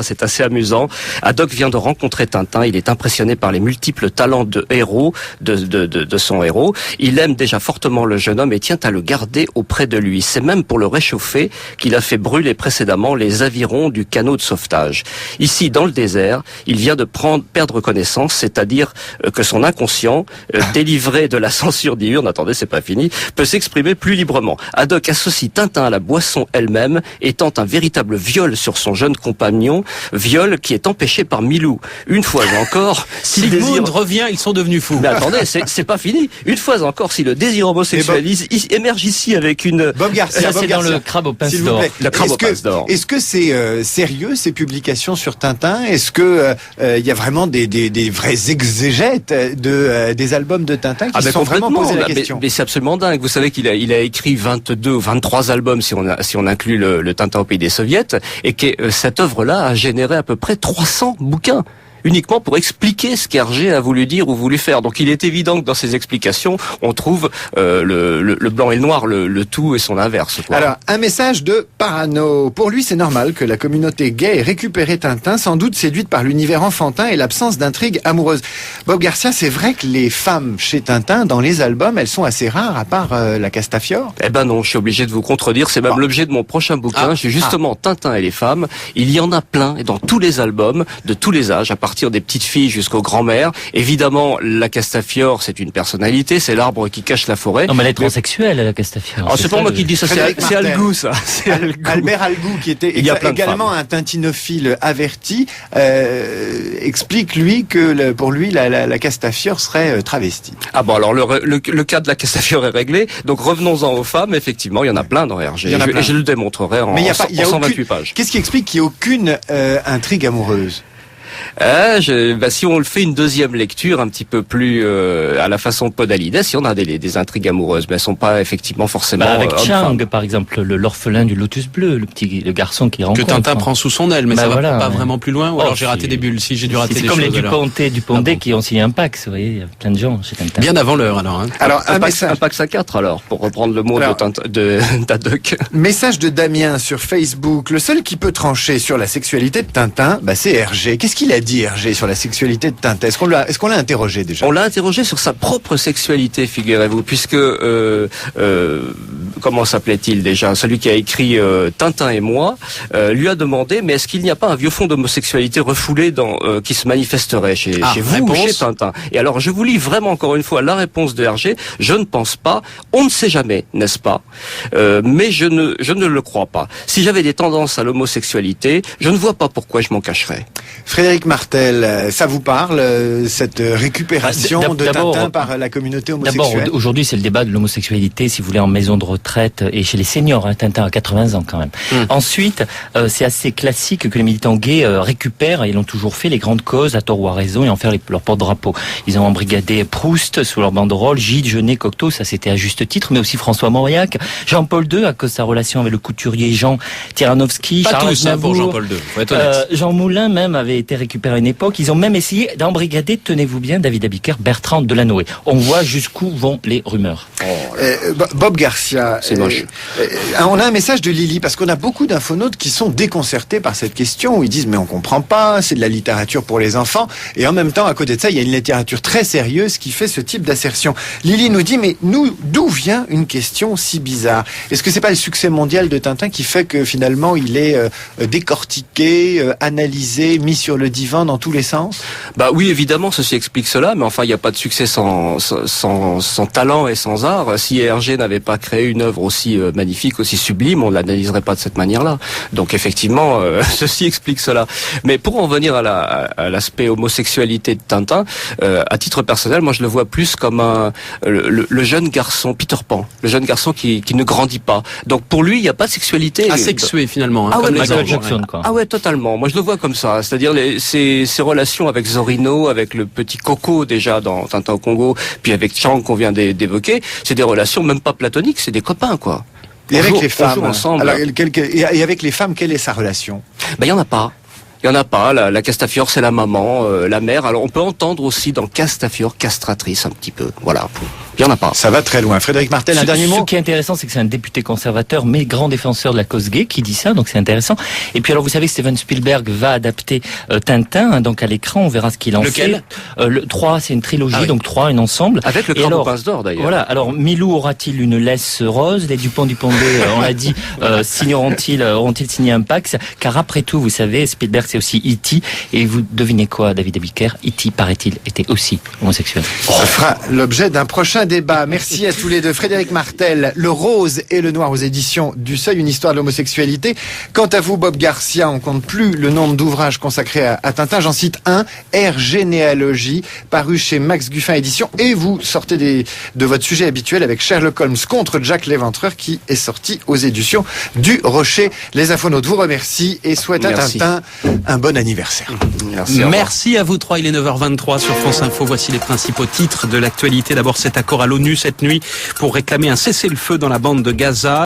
C'est assez amusant. Haddock vient de rencontrer Tintin. Il est impressionné par les multiples talents de héros, de son héros. Il aime déjà fortement le jeune homme et tient à le garder auprès de lui. C'est même pour le réchauffer qu'il a fait brûler précédemment les avirons du canot de sauvetage. Ici, dans le désert, il vient de perdre connaissance, c'est-à-dire que son inconscient, délivré de la censure diurne, attendez, c'est pas fini, peut s'exprimer plus librement. Haddock associe Tintin à la boisson elle-même et tente un véritable viol sur son jeune compagnon, viol qui est empêché par Milou. Une fois encore, si le Sigmund désir revient, ils sont devenus fous. Mais attendez, c'est pas fini. Une fois encore, si le désir homosexuel émerge ici avec une... Bob Garcia, c'est dans le crabe aux pinces s'il vous d'or. plaît. Le crabe aux pinces d'or. Est-ce que c'est sérieux ces publications sur Tintin? Est-ce que il y a vraiment des vrais exégètes des albums de Tintin qui se sont vraiment posé la question? Mais c'est absolument dingue. Vous savez qu'il a écrit 22 ou 23 albums si on inclut le Tintin au pays des soviets, et que cette œuvre-là a généré à peu près 300 bouquins. Uniquement pour expliquer ce qu'Hergé a voulu dire ou voulu faire. Donc il est évident que dans ces explications, on trouve le blanc et le noir, le tout et son inverse, quoi. Alors, un message de Parano. Pour lui, c'est normal que la communauté gay ait récupéré Tintin, sans doute séduite par l'univers enfantin et l'absence d'intrigue amoureuse. Bob Garcia, c'est vrai que les femmes chez Tintin, dans les albums, elles sont assez rares, à part la Castafiore? Eh ben non, je suis obligé de vous contredire. C'est même l'objet de mon prochain bouquin. C'est justement Tintin et les femmes. Il y en a plein, et dans tous les albums, de tous les âges, à partir des petites filles jusqu'aux grands-mères. Évidemment, la Castafiore, c'est une personnalité, c'est l'arbre qui cache la forêt. Non, mais elle est transsexuelle, la Castafiore. C'est pas moi qui dis ça, c'est Algou, ça. Albert Algou, qui était également un tintinophile averti, explique, lui, que pour lui, la Castafiore serait travestie. Ah bon, alors le cas de la Castafiore est réglé. Donc revenons-en aux femmes. Effectivement, il y en a plein dans Hergé. Et je le démontrerai en 128 pages. Qu'est-ce qui explique qu'il n'y ait aucune intrigue amoureuse? Si on le fait une deuxième lecture un petit peu plus à la façon de Podalydès, si on a des intrigues amoureuses, mais elles sont pas effectivement forcément avec Chang, par exemple, l'orphelin du Lotus Bleu, le garçon qui rencontre. Que Tintin prend sous son aile, mais ça va pas vraiment plus loin. Ou alors j'ai raté des bulles. Si j'ai dû rater des choses. C'est comme les Dupontet qui ont signé un Pax. Vous voyez, il y a plein de gens chez Tintin. Bien avant l'heure, alors. Alors un Pax à 4, alors, pour reprendre le mot d'Haddock. Message de Damien sur Facebook. Le seul qui peut trancher sur la sexualité de Tintin, c'est Hergé. Qu'est-ce qu'il a dit, Hergé, sur la sexualité de Tintin? Est-ce qu'on l'a interrogé déjà? On l'a interrogé sur sa propre sexualité, figurez-vous, puisque comment s'appelait-il déjà? Celui qui a écrit Tintin et moi lui a demandé, mais est-ce qu'il n'y a pas un vieux fond d'homosexualité refoulé qui se manifesterait chez vous ou chez Tintin? Et alors je vous lis vraiment encore une fois la réponse de Hergé. Je ne pense pas. On ne sait jamais, n'est-ce pas? Mais je ne le crois pas. Si j'avais des tendances à l'homosexualité, je ne vois pas pourquoi je m'en cacherais. Frédéric Martel, ça vous parle, cette récupération de Tintin par la communauté homosexuelle? D'abord, aujourd'hui, c'est le débat de l'homosexualité, si vous voulez, en maison de retraite et chez les seniors. Tintin a 80 ans quand même. Ensuite, c'est assez classique que les militants gays récupèrent, et ils l'ont toujours fait, les grandes causes, à tort ou à raison, et en faire leur porte-drapeau. Ils ont embrigadé Proust sous leur banderole, Gide, Genet, Cocteau, ça c'était à juste titre, mais aussi François Mauriac, Jean-Paul II, à cause de sa relation avec le couturier Jean Tyranowski, Charles Aznavour, pour Jean-Paul II, faut être honnête. Jean Moulin même avait été récupéré à une époque. Ils ont même essayé d'embrigader, tenez-vous bien, David Abiker, Bertrand Delanoë. On voit jusqu'où vont les rumeurs. Bob Garcia, c'est moche. On a un message de Lily, parce qu'on a beaucoup d'infonautes qui sont déconcertés par cette question, où ils disent mais on comprend pas, c'est de la littérature pour les enfants, et en même temps, à côté de ça, il y a une littérature très sérieuse qui fait ce type d'assertion. Lily nous dit, mais d'où vient une question si bizarre? Est-ce que c'est pas le succès mondial de Tintin qui fait que finalement il est décortiqué, analysé, mis sur le divan dans tous les sens? Oui, évidemment, ceci explique cela, mais enfin, il n'y a pas de succès sans talent et sans art. Si Hergé n'avait pas créé une œuvre aussi magnifique, aussi sublime, on ne l'analyserait pas de cette manière-là. Donc effectivement, ceci explique cela. Mais pour en venir à l'aspect homosexualité de Tintin, à titre personnel, moi je le vois plus comme le jeune garçon, Peter Pan, le jeune garçon qui ne grandit pas. Donc pour lui, il n'y a pas de sexualité. Asexué finalement, comme les Michael anges. Jackson, quoi. Ah ouais, totalement. Moi je le vois comme ça. C'est-à-dire ces relations avec Zorino, avec le petit Coco déjà dans Tintin au Congo, puis avec Chang qu'on vient d'évoquer, c'est des relations même pas platoniques, c'est des copains, quoi. Et avec les femmes, ensemble. Alors, et avec les femmes, quelle est sa relation? Il y en a pas. Il y en a pas. La Castafiore, c'est la maman, la mère. Alors on peut entendre aussi dans Castafiore castratrice un petit peu. Voilà. Il n'y en a pas. Ça va très loin. Frédéric Martel, un dernier mot. Ce qui est intéressant, c'est que c'est un député conservateur, mais grand défenseur de la cause gay, qui dit ça, donc c'est intéressant. Et puis alors, vous savez que Steven Spielberg va adapter Tintin, hein, donc à l'écran, on verra ce qu'il en Lequel fait. Le 3, c'est une trilogie, donc 3, un ensemble. Avec le Corbeau Pince d'Or, d'ailleurs. Voilà, alors Milou aura-t-il une laisse rose? Les Dupont-Dupont-Bey, on l'a dit, auront-ils signé un pacte? Car après tout, vous savez, Spielberg, c'est aussi E.T. Et vous devinez quoi, David Abiker? E.T., paraît-il, était aussi homosexuel. Ça fera l'objet d'un prochain débat. Merci à tous les deux. Frédéric Martel, Le Rose et le Noir aux éditions du Seuil, une histoire de l'homosexualité. Quant à vous, Bob Garcia, on compte plus le nombre d'ouvrages consacrés à Tintin. J'en cite un, Air Généalogie, paru chez Max Guffin Éditions. Et vous sortez de votre sujet habituel avec Sherlock Holmes contre Jack l'Éventreur, qui est sorti aux éditions du Rocher. Les Infonautes vous remercient et souhaitent à Tintin un bon anniversaire. Merci à vous trois. Il est 9h23 sur France Info. Voici les principaux titres de l'actualité. D'abord, cet accord à l'ONU cette nuit pour réclamer un cessez-le-feu dans la bande de Gaza.